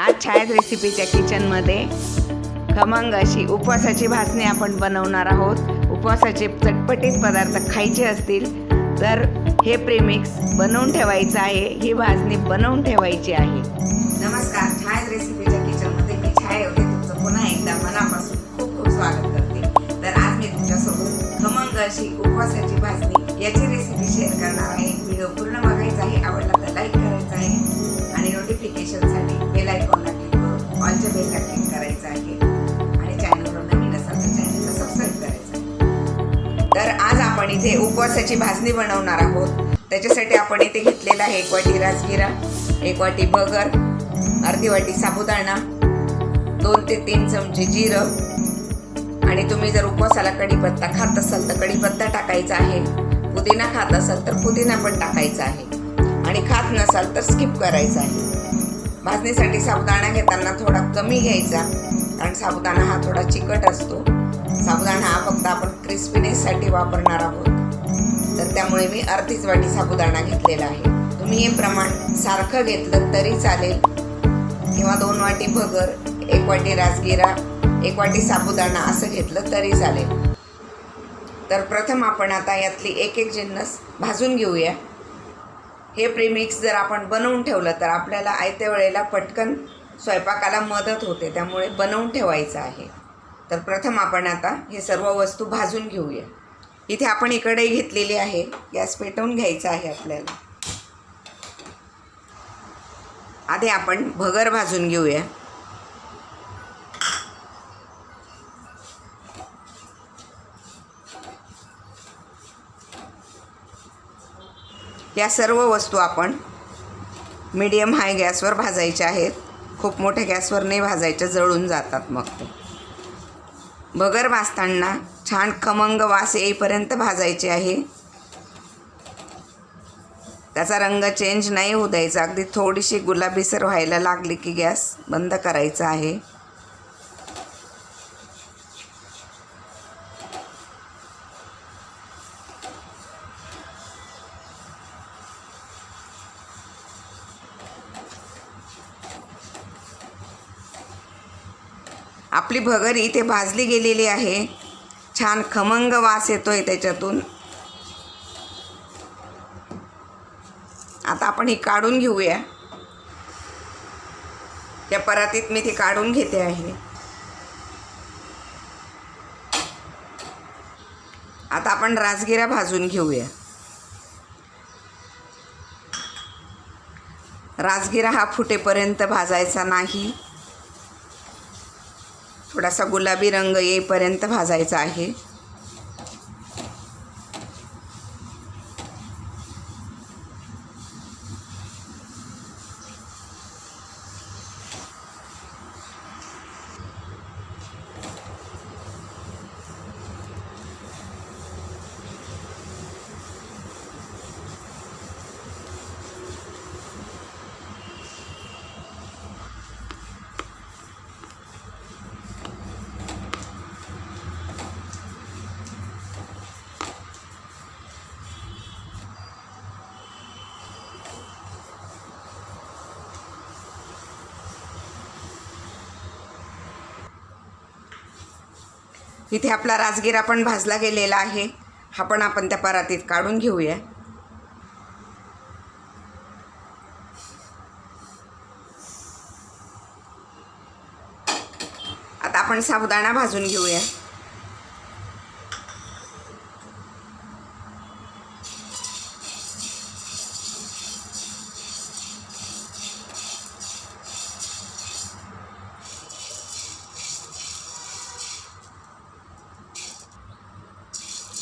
आज छायाच रेसिपीच्या किचनमध्ये खमंग अशी उपवासाची भाजणी आपण बनवणार आहोत। उपवासाचे चटपटीत पदार्थ खायचे असतील तर हे प्रेमिक्स बनवून ठेवायचं आहे, ही भाजणी बनवून ठेवायची आहे। नमस्कार, छायाच रेसिपीच्या किचनमध्ये मी छाया होते तुमचं पुन्हा एकदा मनापासून खूप खूप स्वागत करते। तर आज मी तुमच्यासोबत खमंग अशी उपवासाची भाजणी याची रेसिपी शेअर करणार आहे। व्हिडिओ पूर्ण बघायचा आहे, आवडला तर लाईक करायचा आहे आणि नोटिफिकेशनसाठी बेल आयकॉनला क्लिक करून ऑलच्या बेलला क्लिक करायचं आहे आणि चॅनलवर नवीन असाल तर चॅनलला सबस्क्राईब करायचं आहे। तर आज आपण इथे उपवासाची भाजणी बनवणार आहोत। त्याच्यासाठी आपण इथे घेतलेला आहे 1 वाटी राजगिरा, 1 वाटी भगर, अर्धी वाटी साबुदाणा, 2 ते 3 चमचे जिरं आणि तुम्ही जर उपवासाला कढीपत्ता खात असाल तर कढीपत्ता टाकायचा आहे, पुदिना खात असाल तर पुदिना पण टाकायचा आहे आणि खात नसाल तर स्किप करायचा आहे। भाजणीसाठी साबुदाणा घेताना थोडा कमी घ्यायचा कारण साबुदाणा हा थोडा चिकट असतो। साबुदाणा हा फक्त आपण क्रिस्पीनेससाठी वापरणार आहोत, तर त्यामुळे मी अर्धीच वाटी साबुदाणा घेतलेला आहे। तुम्ही हे प्रमाण सारखं घेतलं तरी चालेल किंवा 2 वाटी भगर, 1 वाटी राजगिरा, 1 वाटी साबुदाणा असं घेतलं तरी चालेल। तर प्रथम आपण आता यातली एक जिन्नस भाजून घेऊया। हे प्रीमिक्स जर आपण बनवून ठेवलं तर आपल्याला आयत्या वेळेला पटकन स्वयंपाकाला मदत होते, त्यामुळे बनवून ठेवायचं आहे। तर प्रथम आपण आता हे सर्व वस्तू भाजून घेऊया। इथे आपण कढई घेतलेली आहे, गॅस पेटवून घ्यायचा आहे आपल्याला। आधी आपण भगर भाजून घेऊया। या सर्व वस्तू आपण मीडियम हाय गॅसवर भाजायच्या आहेत, खूप मोठ्या गॅसवर नाही भाजायच्या, जळून जातात मग ते। भगर भाजताना छान खमंग वास येईपर्यंत भाजायचे आहे, त्याचा रंग चेंज नाही होऊ द्यायचा। अगदी थोडीशी गुलाबीसर व्हायला लागली की गॅस बंद करायचा आहे। आपली भगर इथे भाजली गेलेली आहे, छान खमंग वास येतोय त्याच्यातून। आता आपण ही काढून घेऊया। त्या परातीत मी ती काढून घेते आहे। आता आपण राजगिरा भाजून घेऊया। राजगिरा हा फुटेपर्यंत भाजायचा नाही, थोडासा गुलाबी रंग येईपर्यंत भाजायचा आहे। इथे आपला राजगिरा पण भाजला गेलेला आहे, हा पण आपण त्या परातीत काढून घेऊया। आता आपण साबुदाणा भाजून घेऊया।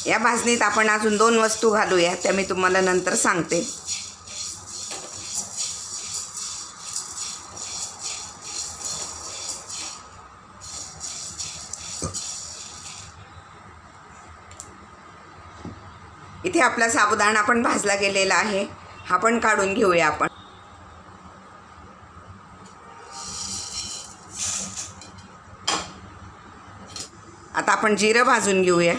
या भाजणीत आपण अजून 2 वस्तू घालूया, त्या मी तुम्हाला नंतर सांगते। इथे आपला साबुदाणा पण भाजला गेलेला आहे, हा पण काढून घेऊया आपण। आता आपण जिरं भाजून घेऊया।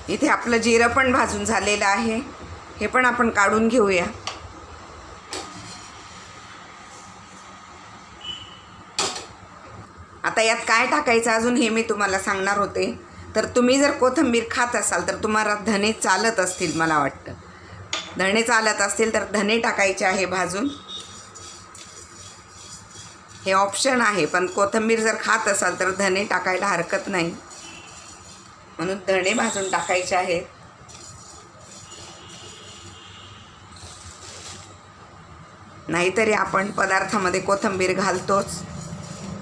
इथे आपलं जिरं पण भाजून झालेलं आहे, हे पण आपण काढून घेऊया. आता यात काय टाकायचं अजून हे मी तुम्हाला सांगणार होते. तर तुम्ही जर कोथिंबीर खात असाल तर तुम्हाला धने चालत असतील, मला वाटतं धणे चालत असतील तर धने टाकायचे आहे भाजून. हे ऑप्शन आहे, पण कोथिंबीर जर खात असाल तर धने टाकायला हरकत नाही, म्हणून धणे भाजून टाकायचे आहेत. नाहीतरी आपण पदार्थामध्ये कोथिंबीर घालतोच,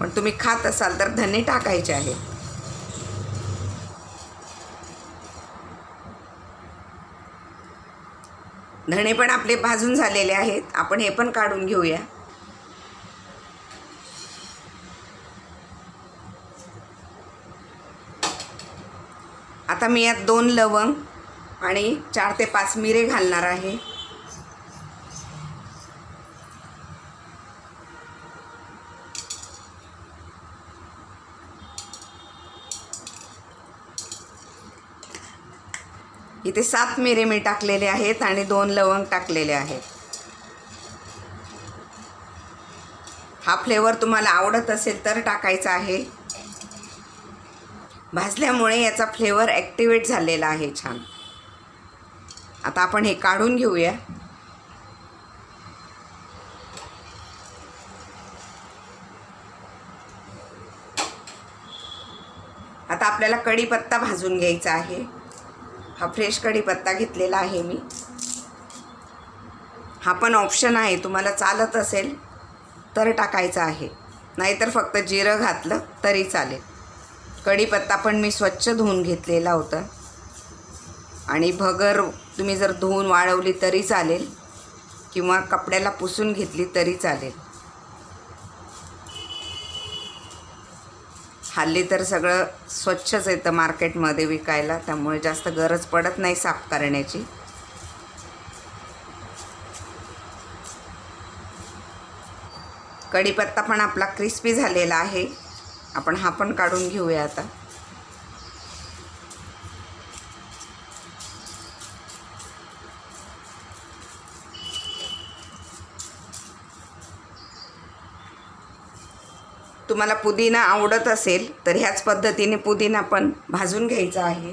पण तुम्ही खात असाल तर धने टाकायचे आहेत. धणे पण आपले भाजून झालेले आहेत, आपण हे पण काढून घेऊया. आता मी यात 2 लवंग आणि 4 ते 5 मिरे घालणार आहे. इथे 7 मिरे मी टाकलेले आहेत आणि 2 लवंग टाकलेले आहेत. हा फ्लेवर तुम्हाला आवडत असेल तर टाकायचा आहे. भाजल्यामुळे याचा फ्लेवर ॲक्टिवेट झालेला आहे छान. आता आपण हे काढून घेऊया. आता आपल्याला कढीपत्ता भाजून घ्यायचा आहे. हा फ्रेश कढीपत्ता घेतलेला आहे मी. हा पण ऑप्शन आहे, तुम्हाला चालत असेल तर टाकायचा आहे, नाहीतर फक्त जिरं घातलं तरी चालेल. कढीपत्ता पण मी स्वच्छ धुवून घेतलेला होता आणि भगर तुम्ही जर धुवून वाळवली तरी चालेल किंवा कपड्याला पुसून घेतली तरी चालेल. हल्ली तर सगळं स्वच्छच येतं मार्केटमध्ये विकायला, त्यामुळे जास्त गरज पडत नाही साफ करण्याची. कढीपत्ता पण आपला क्रिस्पी झालेला आहे, आपण हा पण काढून घेऊया. आता तुम्हाला पुदिना आवडत असेल तर ह्याच पद्धतीने पुदिना पण भाजून घ्यायचा आहे.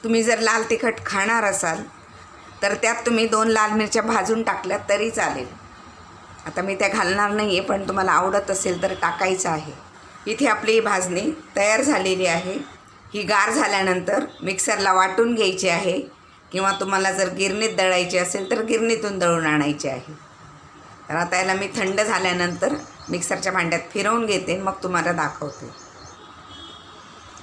तुम्ही जर लाल तिखट खाणार असाल तर त्यात तुम्ही 2 लाल मिरच्या भाजून टाकल्या तरी चालेल. आता मी त्या घालणार नाही आहे, पण तुम्हाला आवडत असेल तर टाकायचं आहे. इथे आपली भाजणी तयार झालेली आहे. ही गार झाल्यानंतर मिक्सरला वाटून घ्यायची आहे, किंवा तुम्हाला जर गिरणीत दळायची असेल तर गिरणीतून दळून आणायची आहे. तर आता याला मी थंड झाल्यानंतर मिक्सरच्या भांड्यात फिरवून घेते, मग तुम्हाला दाखवते.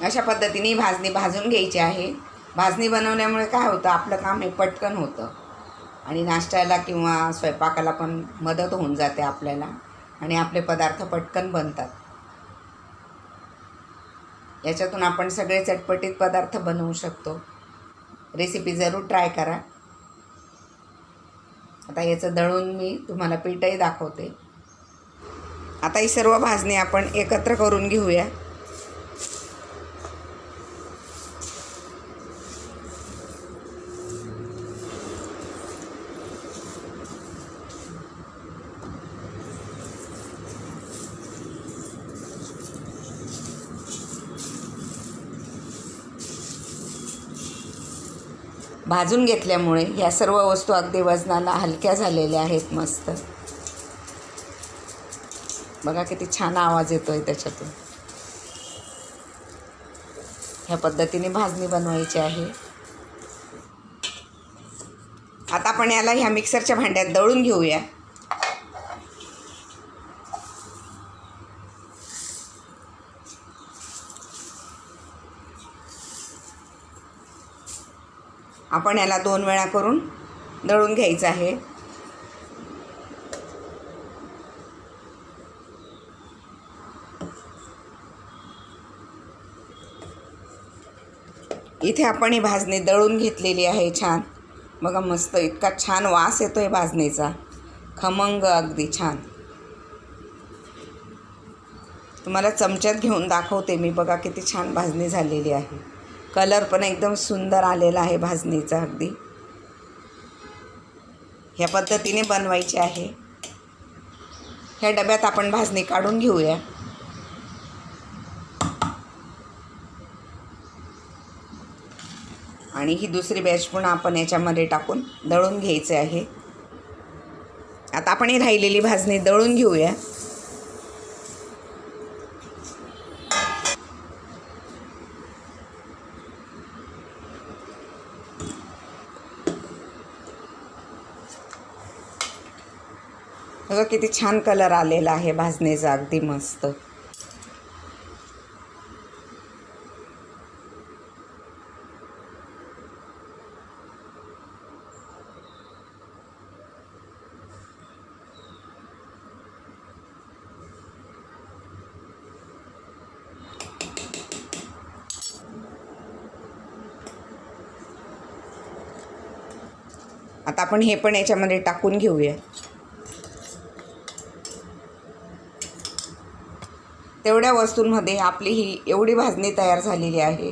अशा पद्धतीने भाजणी भाजून घ्यायची आहे. भाजणी बनवल्यामुळे काय होतं, आपलं काम हे पटकन होतं आणि नाश्त्याला किंवा स्वयंपाकाला पण मदत होऊन जाते आपल्याला, आणि आपले पदार्थ पटकन बनतात. याच्यातून आपण सगळे चटपटीत पदार्थ बनवू शकतो. रेसिपी जरूर ट्राय करा. आता याचं दळून मी तुम्हाला पीठही दाखवते. आता ही सर्व भाजणी आपण एकत्र करून घेऊया. भाजून घेतल्यामुळे या सर्व वस्तू अगदी वजनाला हलक्या झालेल्या आहेत. मस्त बघा किती छान आवाज येतोय त्याच्यातून. ह्या पद्धतीने भाजणी बनवायची आहे. आता आपण याला ह्या मिक्सरच्या भांड्यात दळून घेऊया. आपण याला 2 वेळा करून दळून घ्यायचं आहे. इथे आपण ही भाजणी दळून घेतलेली आहे छान. बघा मस्त इतका छान वास येतोय भाजणीचा, खमंग अगदी छान. तुम्हाला चमच्यात घेऊन दाखवते मी. बघा किती छान भाजणी झालेली आहे. कलर पण एकदम सुंदर आलेला आहे भाजणीचा. अगदी ह्या पद्धतीने बनवायची आहे. ह्या डब्यात आपण भाजणी काढून घेऊया. आणि ही दुसरी बॅच पुन्हा आपण याच्यामध्ये टाकून दळून घ्यायचे आहे. आता आपण ही राहिलेली भाजणी दळून घेऊया. बघा किती छान कलर आलेला आहे भाजणीचा. अगदी मस्त. आता आपण हे पण याच्यामध्ये टाकून घेऊया. तेवढ्या वस्तूंमध्ये आपली ही एवढी भाजणी तयार झालेली आहे.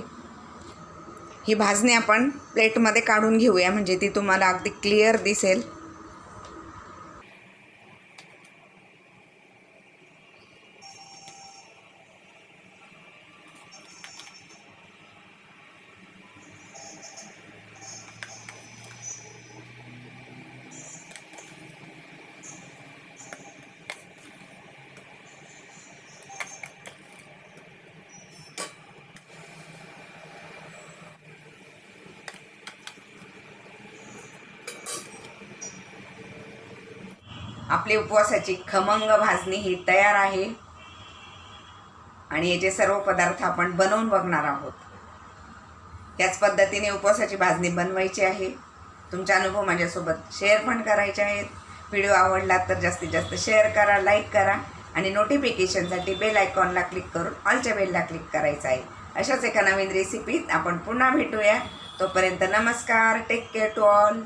ही भाजणी आपण प्लेटमध्ये काढून घेऊया, म्हणजे ती तुम्हाला अगदी क्लिअर दिसेल. आपली उपवासाची खमंग भाजणी ही तयार आहे. आणि याचे सर्व पदार्थ आपण बनवून बघणार आहोत. याच पद्धतीने उपवासाची भाजणी बनवायची आहे. तुमचे अनुभव माझ्यासोबत शेअर पण करायचे आहेत. व्हिडिओ आवडला तर जास्तीत जास्त शेअर करा, लाईक करा आणि नोटिफिकेशनसाठी बेल आयकॉनला क्लिक करून ऑलच्या बेलला क्लिक करायचं आहे. अशाच एका नवीन रेसिपीत आपण पुन्हा भेटूया. तोपर्यंत नमस्कार. Take care to all.